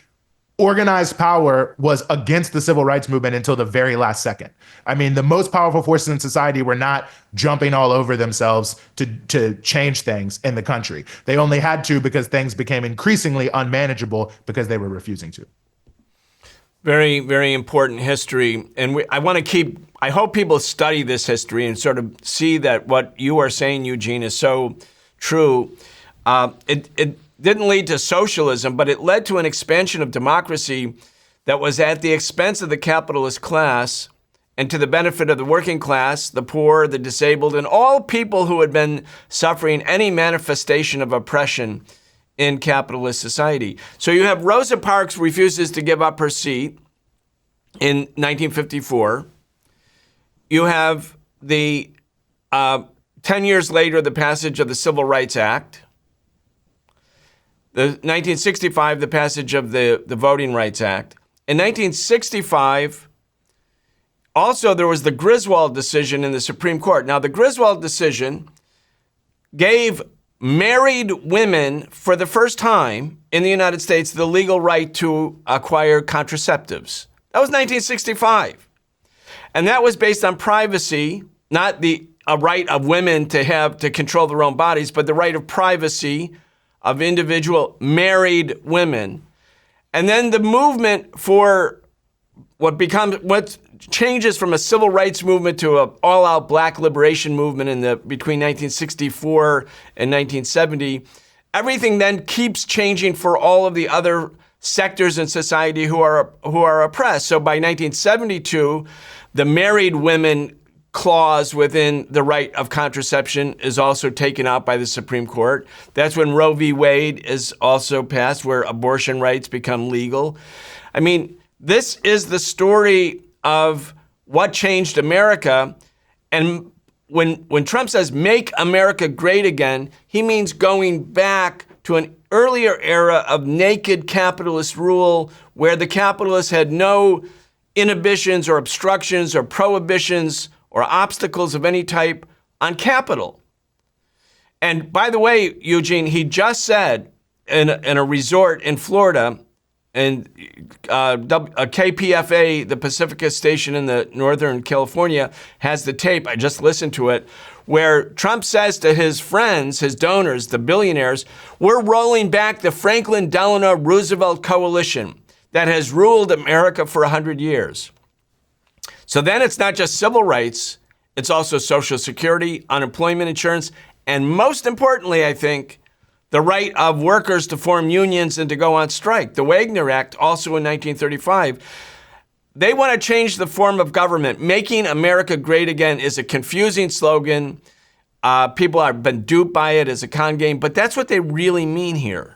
organized power was against the civil rights movement until the very last second. I mean, the most powerful forces in society were not jumping all over themselves to change things in the country. They only had to because things became increasingly unmanageable because they were refusing to. Very, very important history. And I hope people study this history and sort of see that what you are saying, Eugene, is so true. It didn't lead to socialism, but it led to an expansion of democracy that was at the expense of the capitalist class and to the benefit of the working class, the poor, the disabled, and all people who had been suffering any manifestation of oppression in capitalist society. So you have Rosa Parks refuses to give up her seat in 1954. You have the 10 years later, the passage of the Civil Rights Act. The 1965, the passage of the Voting Rights Act. In 1965, also there was the Griswold decision in the Supreme Court. Now, the Griswold decision gave married women, for the first time in the United States, the legal right to acquire contraceptives. That was 1965. And that was based on privacy, not a right of women to control their own bodies, but the right of privacy of individual married women. And then the movement for what changes from a civil rights movement to an all-out black liberation movement between 1964 and 1970, everything then keeps changing for all of the other sectors in society who are oppressed. So by 1972, the married women clause within the right of contraception is also taken out by the Supreme Court. That's when Roe v. Wade is also passed, where abortion rights become legal. I mean, this is the story of what changed America. And when Trump says, make America great again, he means going back to an earlier era of naked capitalist rule where the capitalists had no inhibitions or obstructions or prohibitions or obstacles of any type on capital. And by the way, Eugene, he just said in a resort in Florida, and KPFA, the Pacifica station in the Northern California, has the tape, I just listened to it, where Trump says to his friends, his donors, the billionaires, we're rolling back the Franklin Delano Roosevelt coalition that has ruled America for 100 years. So then it's not just civil rights, it's also Social Security, unemployment insurance, and most importantly, I think, the right of workers to form unions and to go on strike. The Wagner Act, also in 1935. They want to change the form of government. Making America great again is a confusing slogan. People have been duped by it as a con game, but that's what they really mean here.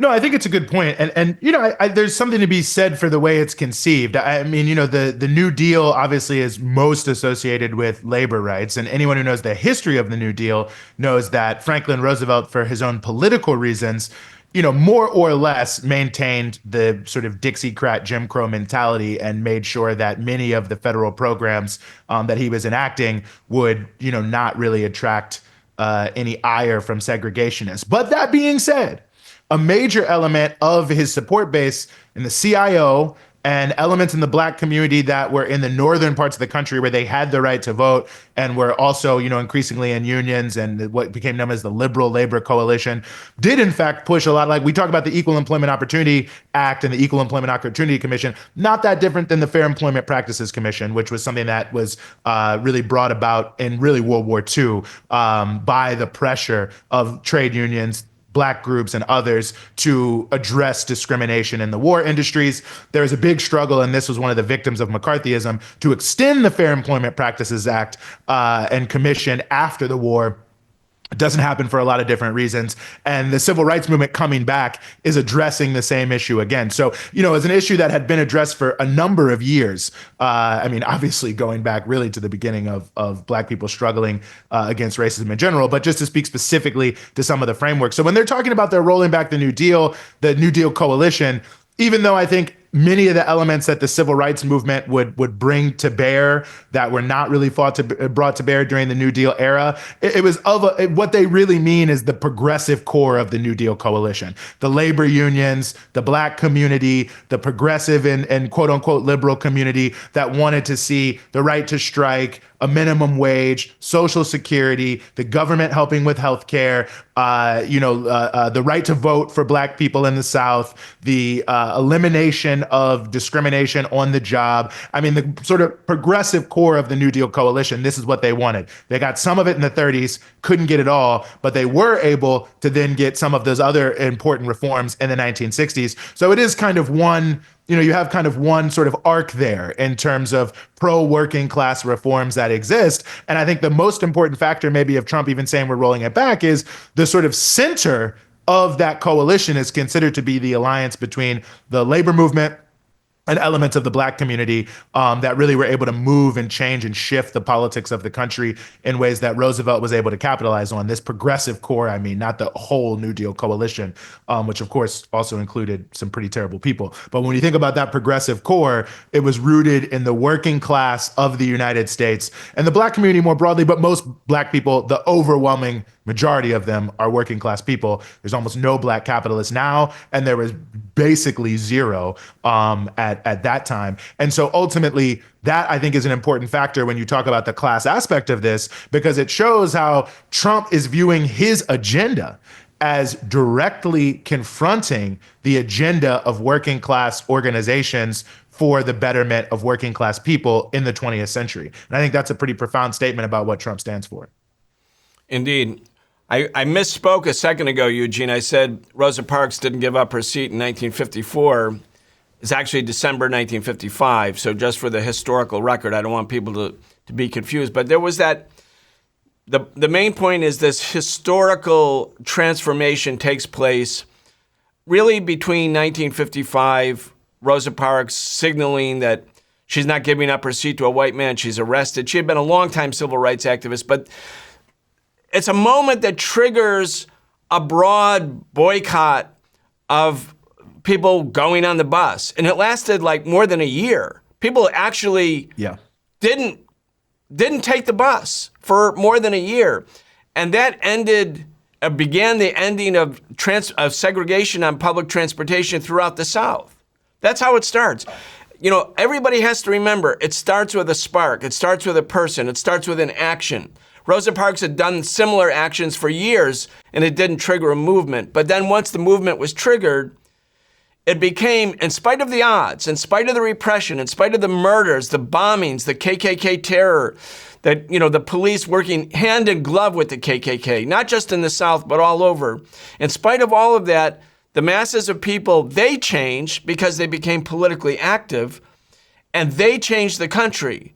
No, I think it's a good point. And there's something to be said for the way it's conceived. I mean, the New Deal obviously is most associated with labor rights. And anyone who knows the history of the New Deal knows that Franklin Roosevelt, for his own political reasons, more or less maintained the sort of Dixiecrat Jim Crow mentality and made sure that many of the federal programs that he was enacting would, not really attract any ire from segregationists. But that being said, a major element of his support base in the CIO and elements in the black community that were in the northern parts of the country where they had the right to vote and were also, increasingly in unions and what became known as the Liberal Labor Coalition did in fact push a lot. Like we talk about the Equal Employment Opportunity Act and the Equal Employment Opportunity Commission, not that different than the Fair Employment Practices Commission, which was something that was really brought about in really World War II by the pressure of trade unions, Black groups and others to address discrimination in the war industries. There was a big struggle, and this was one of the victims of McCarthyism, to extend the Fair Employment Practices Act and Commission after the war. It doesn't happen for a lot of different reasons. And the civil rights movement coming back is addressing the same issue again. So, it's an issue that had been addressed for a number of years. Obviously going back really to the beginning of Black people struggling against racism in general, but just to speak specifically to some of the frameworks. So when they're talking about they're rolling back the New Deal coalition, even though I think many of the elements that the civil rights movement would bring to bear that were not really brought to bear during the New Deal era, it was what they really mean is the progressive core of the New Deal coalition. The labor unions, the Black community, the progressive and quote unquote liberal community that wanted to see the right to strike, a minimum wage, Social Security, the government helping with healthcare, the right to vote for Black people in the South, the elimination of discrimination on the job. I mean, the sort of progressive core of the New Deal coalition, this is what they wanted. They got some of it in the 30s, couldn't get it all, but they were able to then get some of those other important reforms in the 1960s. So it is kind of one, you have kind of one sort of arc there in terms of pro-working class reforms that exist. And I think the most important factor maybe of Trump even saying we're rolling it back is the sort of center of that coalition is considered to be the alliance between the labor movement and elements of the Black community that really were able to move and change and shift the politics of the country in ways that Roosevelt was able to capitalize on. This progressive core, I mean, not the whole New Deal coalition, which of course also included some pretty terrible people. But when you think about that progressive core, it was rooted in the working class of the United States and the Black community more broadly, but most Black people, the overwhelming majority of them are working class people. There's almost no Black capitalists now, and there was basically zero at that time. And so ultimately, that I think is an important factor when you talk about the class aspect of this, because it shows how Trump is viewing his agenda as directly confronting the agenda of working class organizations for the betterment of working class people in the 20th century. And I think that's a pretty profound statement about what Trump stands for. Indeed. I misspoke a second ago, Eugene. I said Rosa Parks didn't give up her seat in 1954. It's actually December 1955. So just for the historical record, I don't want people to be confused. But there was that, the main point is this historical transformation takes place really between 1955, Rosa Parks signaling that she's not giving up her seat to a white man. She's arrested. She had been a longtime civil rights activist, but it's a moment that triggers a broad boycott of people going on the bus. And it lasted like more than a year. People actually didn't take the bus for more than a year. And that began the ending of segregation on public transportation throughout the South. That's how it starts. Everybody has to remember, it starts with a spark. It starts with a person. It starts with an action. Rosa Parks had done similar actions for years, and it didn't trigger a movement. But then once the movement was triggered, it became, in spite of the odds, in spite of the repression, in spite of the murders, the bombings, the KKK terror, that the police working hand in glove with the KKK, not just in the South, but all over. In spite of all of that, the masses of people, they changed because they became politically active, and they changed the country.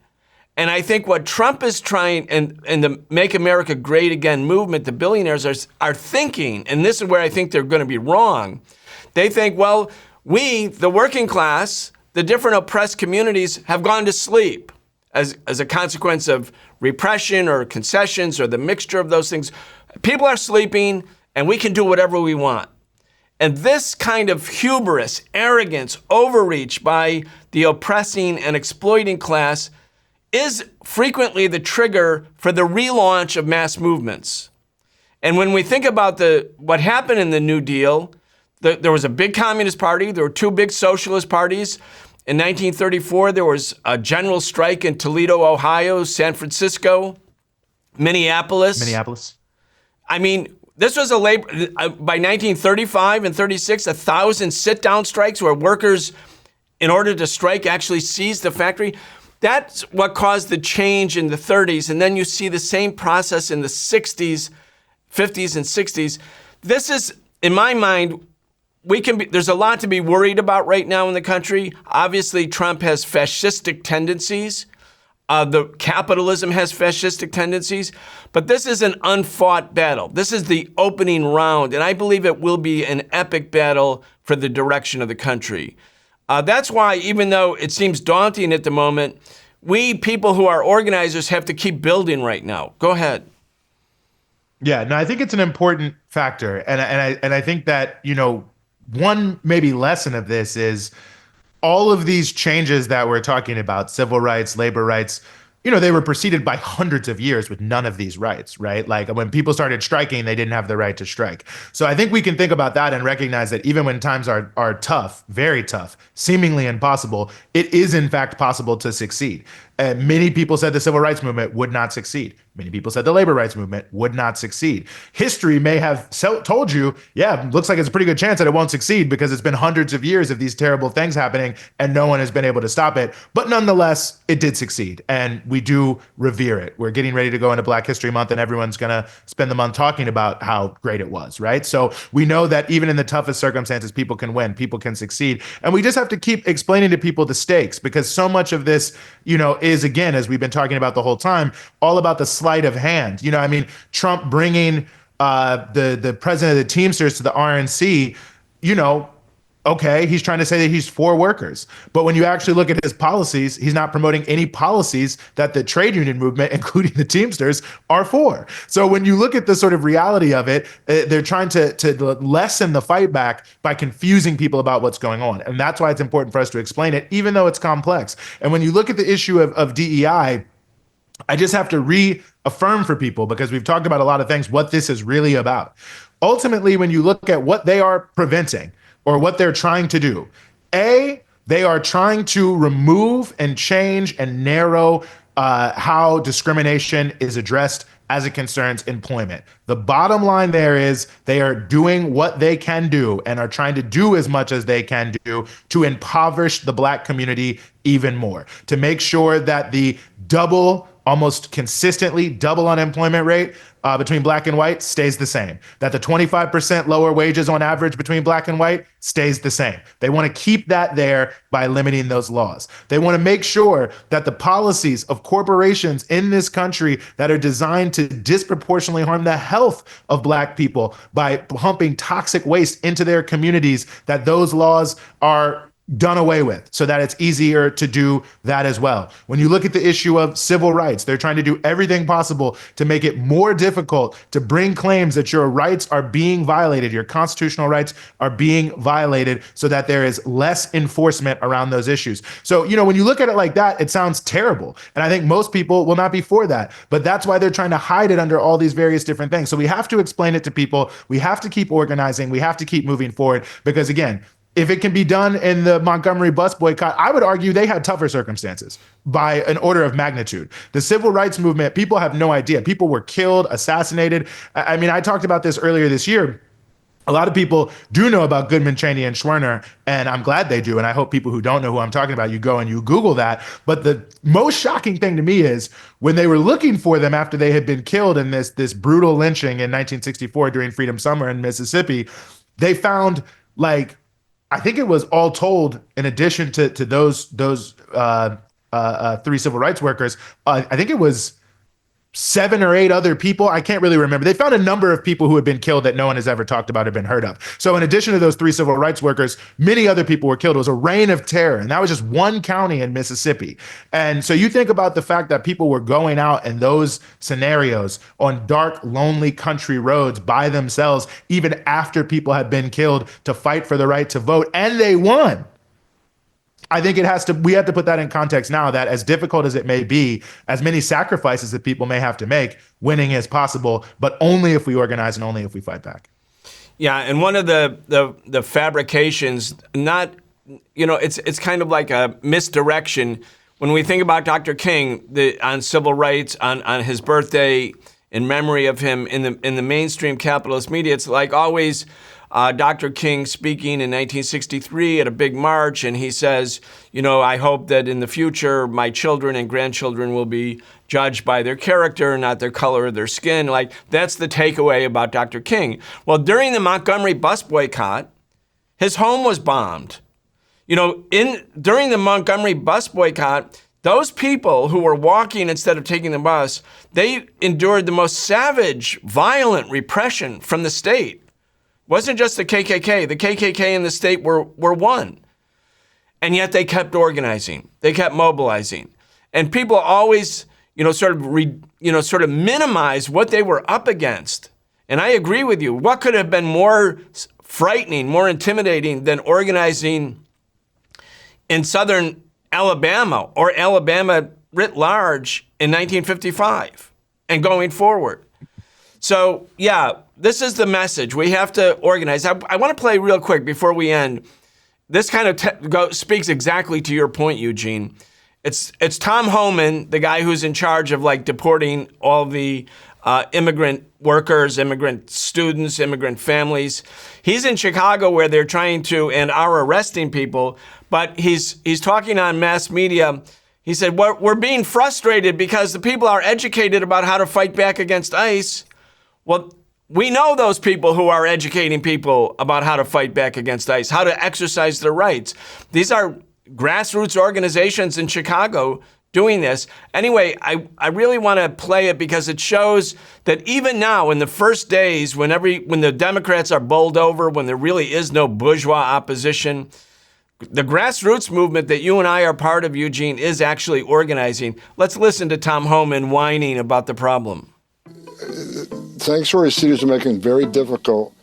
And I think what Trump is trying, and the Make America Great Again movement, the billionaires are thinking, and this is where I think they're going to be wrong. They think, well, we, the working class, the different oppressed communities have gone to sleep as a consequence of repression or concessions or the mixture of those things. People are sleeping, and we can do whatever we want. And this kind of hubris, arrogance, overreach by the oppressing and exploiting class is frequently the trigger for the relaunch of mass movements. And when we think about what happened in the New Deal, there was a big communist party, there were two big socialist parties. In 1934, there was a general strike in Toledo, Ohio, San Francisco, Minneapolis. I mean, this was by 1935 and 36, 1,000 sit-down strikes where workers, in order to strike, actually seized the factory. That's what caused the change in the 30s. And then you see the same process in the 60s, 50s, and 60s. This is, in my mind, there's a lot to be worried about right now in the country. Obviously, Trump has fascistic tendencies. The capitalism has fascistic tendencies. But this is an unfought battle. This is the opening round. And I believe it will be an epic battle for the direction of the country. That's why, even though it seems daunting at the moment, we people who are organizers have to keep building right now. Go ahead. Yeah, no, I think it's an important factor. And I think that, one maybe lesson of this is all of these changes that we're talking about, civil rights, labor rights, they were preceded by hundreds of years with none of these rights, right? Like when people started striking, they didn't have the right to strike. So I think we can think about that and recognize that even when times are tough, very tough, seemingly impossible, it is in fact possible to succeed. And many people said the civil rights movement would not succeed. Many people said the labor rights movement would not succeed. History may have told you, yeah, looks like it's a pretty good chance that it won't succeed because it's been hundreds of years of these terrible things happening and no one has been able to stop it. But nonetheless, it did succeed. And we do revere it. We're getting ready to go into Black History Month and everyone's going to spend the month talking about how great it was, right? So we know that even in the toughest circumstances, people can win, people can succeed. And we just have to keep explaining to people the stakes because so much of this, is, again, as we've been talking about the whole time, all about the sleight of hand. Trump bringing the president of the Teamsters to the RNC, okay, he's trying to say that he's for workers. But when you actually look at his policies, he's not promoting any policies that the trade union movement, including the Teamsters, are for. So when you look at the sort of reality of it, they're trying to lessen the fight back by confusing people about what's going on. And that's why it's important for us to explain it, even though it's complex. And when you look at the issue of DEI, I just have to reaffirm for people, because we've talked about a lot of things, what this is really about. Ultimately, when you look at what they are preventing, or what they're trying to do. They are trying to remove and change and narrow how discrimination is addressed as it concerns employment. The bottom line there is they are doing what they can do and are trying to do as much as they can do to impoverish the Black community even more, to make sure that the almost consistently double unemployment rate between Black and white stays the same, that the 25% lower wages on average between Black and white stays the same. They want to keep that there by limiting those laws. They want to make sure that the policies of corporations in this country that are designed to disproportionately harm the health of Black people by pumping toxic waste into their communities, that those laws are done away with so that it's easier to do that as well. When you look at the issue of civil rights, they're trying to do everything possible to make it more difficult to bring claims that your rights are being violated, your constitutional rights are being violated, so that there is less enforcement around those issues. So, when you look at it like that, it sounds terrible. And I think most people will not be for that. But that's why they're trying to hide it under all these various different things. So we have to explain it to people. We have to keep organizing. We have to keep moving forward because, again, if it can be done in the Montgomery bus boycott, I would argue they had tougher circumstances by an order of magnitude. The civil rights movement, people have no idea. People were killed, assassinated. I mean, I talked about this earlier this year. A lot of people do know about Goodman, Cheney, and Schwerner, and I'm glad they do. And I hope people who don't know who I'm talking about, you go and you Google that. But the most shocking thing to me is when they were looking for them after they had been killed in this brutal lynching in 1964 during Freedom Summer in Mississippi, they found, like, I think it was all told, in addition to those three civil rights workers, I think it was 7 or 8 other people. I can't really remember. They found a number of people who had been killed that no one has ever talked about or been heard of. So in addition to those 3 civil rights workers, many other people were killed. It was a reign of terror. And that was just one county in Mississippi. And so you think about the fact that people were going out in those scenarios on dark, lonely country roads by themselves, even after people had been killed, to fight for the right to vote. And they won. I think we have to put that in context now, that as difficult as it may be, as many sacrifices that people may have to make, winning is possible, but only if we organize and only if we fight back. Yeah, and one of the fabrications, it's kind of like a misdirection. When we think about Dr. King on civil rights, on his birthday, in memory of him in the mainstream capitalist media, it's like always Dr. King speaking in 1963 at a big march, and he says, I hope that in the future my children and grandchildren will be judged by their character, not their color or their skin. Like, that's the takeaway about Dr. King. Well, during the Montgomery bus boycott, his home was bombed. During the Montgomery bus boycott, those people who were walking instead of taking the bus, they endured the most savage, violent repression from the state. It wasn't just the KKK. The KKK and the state were one. And yet they kept organizing. They kept mobilizing. And people always, sort of minimize what they were up against. And I agree with you. What could have been more frightening, more intimidating than organizing in southern Alabama, or Alabama writ large in 1955 and going forward. So, yeah, this is the message. We have to organize. I want to play real quick before we end. This kind of speaks exactly to your point, Eugene. It's Tom Homan, the guy who's in charge of like deporting all the immigrant workers, immigrant students, immigrant families. He's in Chicago where they're trying to and are arresting people, but he's talking on mass media. He said, we're being frustrated because the people are educated about how to fight back against ICE. Well, we know those people who are educating people about how to fight back against ICE, how to exercise their rights. These are grassroots organizations in Chicago doing this. Anyway, I really want to play it because it shows that even now in the first days when the Democrats are bowled over, when there really is no bourgeois opposition, the grassroots movement that you and I are part of, Eugene, is actually organizing. Let's listen to Tom Homan whining about the problem. Sanctuary cities are making it very difficult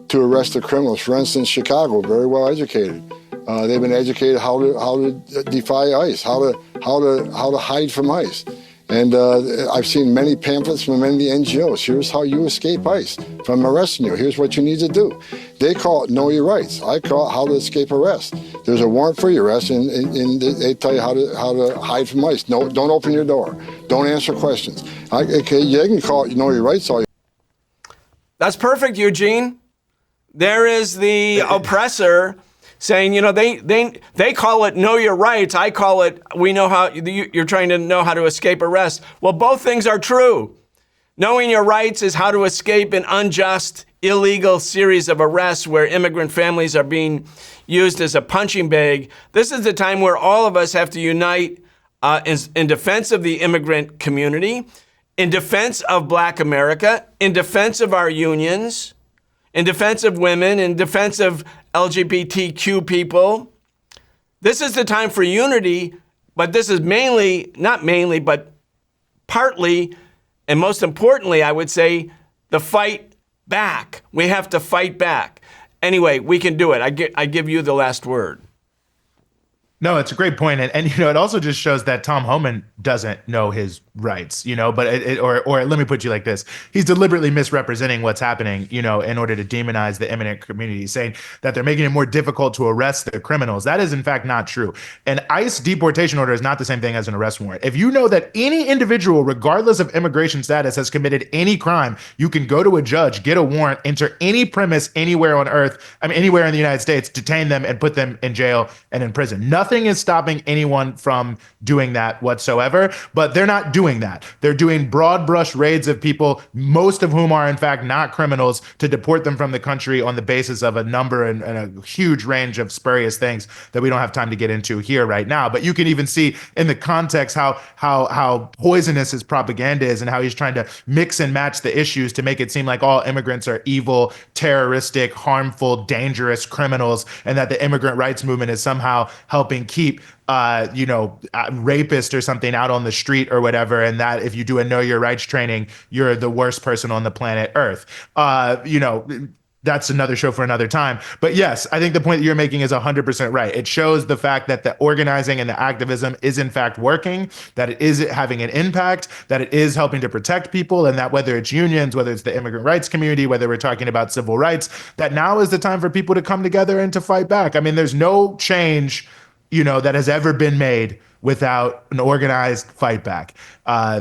to arrest the criminals. For instance, Chicago, very well educated. They've been educated how to defy ICE, how to hide from ICE. And I've seen many pamphlets from many NGOs. Here's how you escape ICE from arresting you. Here's what you need to do. They call it know your rights. I call it how to escape arrest. There's a warrant for your arrest, and they tell you how to hide from ICE. No, don't open your door. Don't answer questions. Okay, you can call it know your rights all you. That's perfect, Eugene. There is the oppressor saying, they call it know your rights. I call it we know how you're trying to know how to escape arrest. Well, both things are true. Knowing your rights is how to escape an unjust, illegal series of arrests where immigrant families are being used as a punching bag. This is the time where all of us have to unite in defense of the immigrant community, in defense of Black America, in defense of our unions, in defense of women, in defense of LGBTQ people. This is the time for unity, but this is not mainly, but partly, and most importantly, I would say, the fight back. We have to fight back. Anyway, we can do it. I give you the last word. No, it's a great point. And it also just shows that Tom Homan doesn't know his rights, but or let me put you like this. He's deliberately misrepresenting what's happening, in order to demonize the immigrant community, saying that they're making it more difficult to arrest the criminals. That is in fact not true. An ICE deportation order is not the same thing as an arrest warrant. If you know that any individual, regardless of immigration status, has committed any crime, you can go to a judge, get a warrant, enter any premise anywhere on earth, anywhere in the United States, detain them and put them in jail and in prison. Nothing is stopping anyone from doing that whatsoever, but they're not doing that. They're doing broad brush raids of people, most of whom are in fact not criminals, to deport them from the country on the basis of a number and a huge range of spurious things that we don't have time to get into here right now. But you can even see in the context how poisonous his propaganda is and how he's trying to mix and match the issues to make it seem like all immigrants are evil, terroristic, harmful, dangerous criminals, and that the immigrant rights movement is somehow helping keep rapist or something out on the street or whatever, and that if you do a know your rights training, you're the worst person on the planet Earth. That's another show for another time. But yes, I think the point that you're making is 100% right. It shows the fact that the organizing and the activism is in fact working, that it is having an impact, that it is helping to protect people, and that whether it's unions, whether it's the immigrant rights community, whether we're talking about civil rights, that now is the time for people to come together and to fight back. I mean, there's no change that has ever been made without an organized fight back.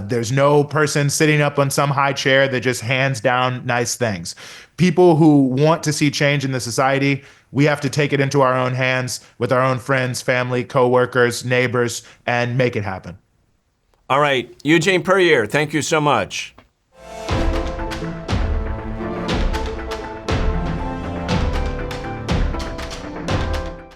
There's no person sitting up on some high chair that just hands down nice things. People who want to see change in the society, we have to take it into our own hands with our own friends, family, coworkers, neighbors, and make it happen. All right. Eugene Puryear, thank you so much.